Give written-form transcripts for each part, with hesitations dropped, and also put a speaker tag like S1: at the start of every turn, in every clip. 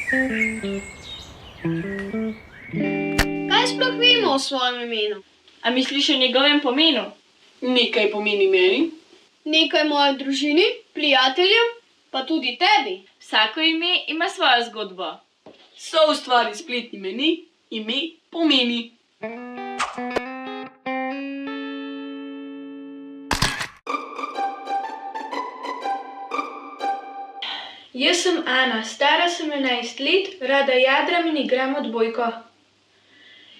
S1: Kaj sploh vemo o svojem imenu?
S2: A misliš o njegovem pomenu?
S3: Nekaj pomeni meni.
S1: Nekaj moji družini, prijateljem, pa tudi tebi.
S2: Vsako ime ima svojo zgodbo.
S3: Soustvari spletni meni, ime pomeni.
S4: Jaz sem Ana, stara sem 11 let, rada jadram in igram odbojko.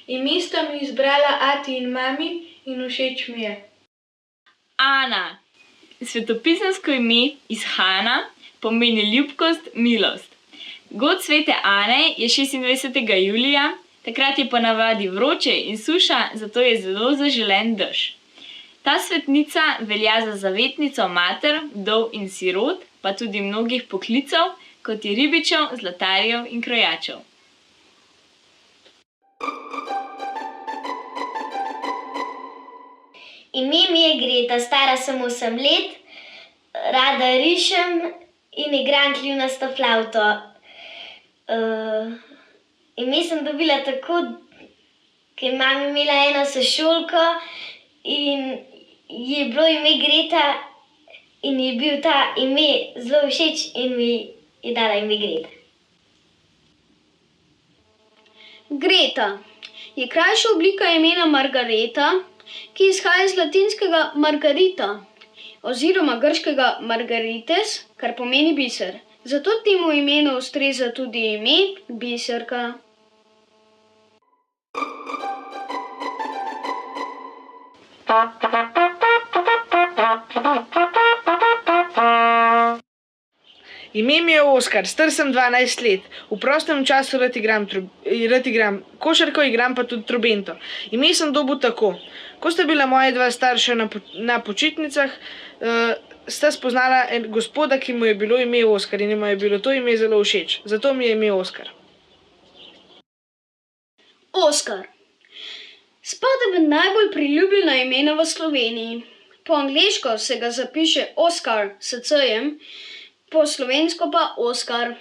S4: Ime sta mi izbrala ati in mami in všeč mi je.
S2: Ana. Svetopisemsko ime iz Hana pomeni ljubkost, milost. God svete Ane je 26. julija, takrat je ponavadi vroče in suša, zato je zelo zaželen dež. Ta svetnica velja za zavetnico mater, vdov in sirot, pa tudi mnogih poklicev, kot je ribičev, zlatarjev in krojačev.
S5: Ime mi je Greta, stara sem 8 let, rada rišem in igram kljunasto flavto. Ime sem dobila tako, ker je mama imela eno sošolko in ji je bilo ime Greta in ji je bil ta ime zelo všeč in mi je dala ime Greta.
S1: Greta je krajša oblika imena Margareta, ki izhaja iz latinskega margarita oziroma grškega margarites, kar pomeni biser. Zato temu imenu ustreza tudi ime Biserka.
S6: Ime mi je Oskar, star sem 12 let. V prostem času rad igram košarko, igram pa tudi trobento. Ime sem dobil tako. Ko sta bila moja dva starša na počitnicah, sta spoznala gospoda, ki mu je bilo ime Oskar in mu je bilo to ime zelo všeč. Zato mi je ime Oskar.
S1: Oskar spada med najbolj priljubljena imena v Sloveniji. Po angleško se ga zapiše Oskar s c-jem, po slovensko pa Oskar.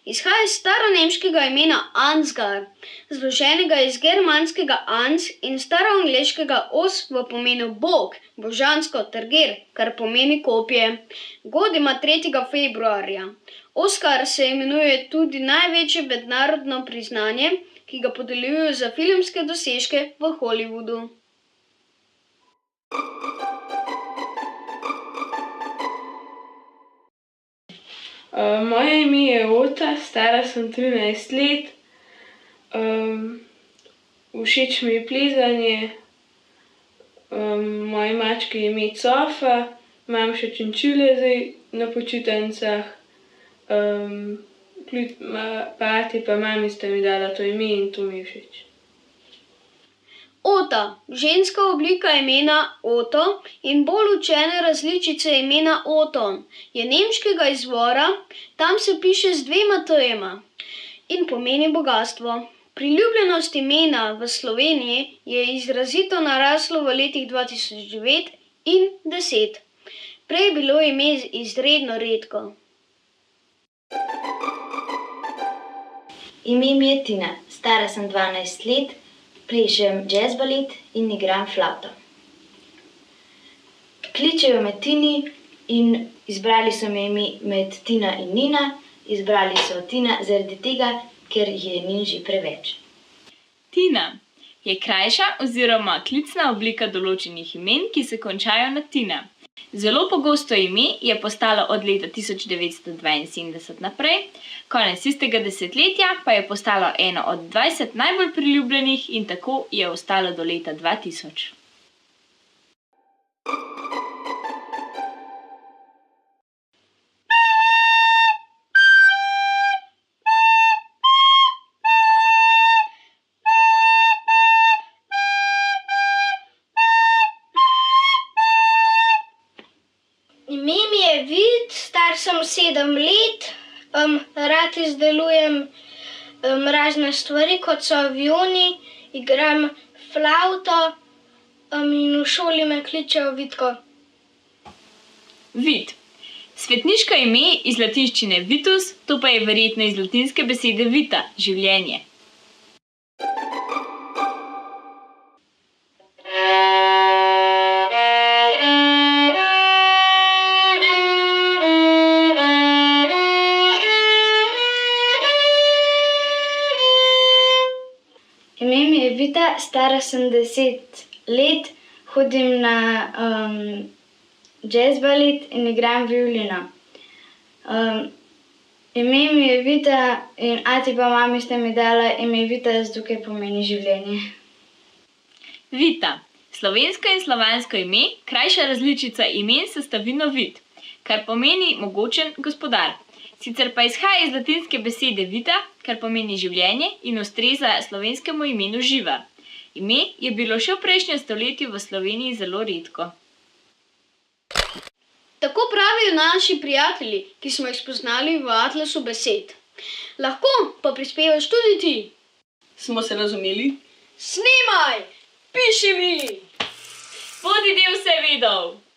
S1: Izhaja iz staronemškega imena Ansgar, zloženega iz germanskega ans in staroangleškega os v pomenu bog, božansko ter ger, kar pomeni kopje. God ima 3. februarja. Oskar se imenuje tudi največje mednarodno priznanje, ki ga podeljujejo za filmske dosežke v Hollywoodu.
S4: Moje ime je Ota, stara sem 13 let. Všeč mi je plezanje. Moji mački je ime Cofa, imam še činčule zdaj na počitnicah. Pa ati pa mami sta mi dala to ime in to mi je všeč.
S1: Ota, ženska oblika imena Otto in bolj učene različice imena Oton, je nemškega izvora, tam se piše z 2 t-jema in pomeni bogastvo. Priljubljenost imena v Sloveniji je izrazito naraslo v letih 2009 in 2010. Prej je bilo ime izredno redko.
S5: Ime mi je Tina, stara sem 12 let, plešem jazz balet in igram flavto. Kličejo me Tini in izbrali so me ime med Tina in Nina. Izbrali so Tina zaradi tega, ker je Nin že preveč.
S2: Tina je krajša oziroma klicna oblika določenih imen, ki se končajo na Tina. Zelo pogosto ime je postalo od leta 1972 naprej, konec istega desetletja pa je postalo eno od 20 najbolj priljubljenih in tako je ostalo do leta 2000.
S7: Ime mi je Vid, star sem 7 let, rad izdelujem razne stvari, kot so avioni, igram flavto in v šoli me kličejo Vidko.
S2: Vid. Svetniško ime iz latinščine vitus, to pa je verjetno iz latinske besede vita, življenje.
S8: Ime mi je Vita, stara sem 10 let, hodim na jazz balet in igram violino. Ime mi je Vita in ati pa mami sta mi dala ime Vita, zato ker pomeni življenje.
S2: Vita. Slovensko in slovansko ime, krajša različica imen sestavino vid, kar pomeni mogočen gospodar. Sicer pa izhaja iz latinske besede vita, kar pomeni življenje in ustreza slovenskemu imenu živa. Ime je bilo še v prejšnjem stoletju v Sloveniji zelo redko.
S1: Tako pravijo naši prijatelji, ki smo jih spoznali v atlasu besed. Lahko pa prispevaš tudi ti.
S3: Smo se razumeli?
S1: Snemaj! Piši mi!
S2: Bodi del vse vedov!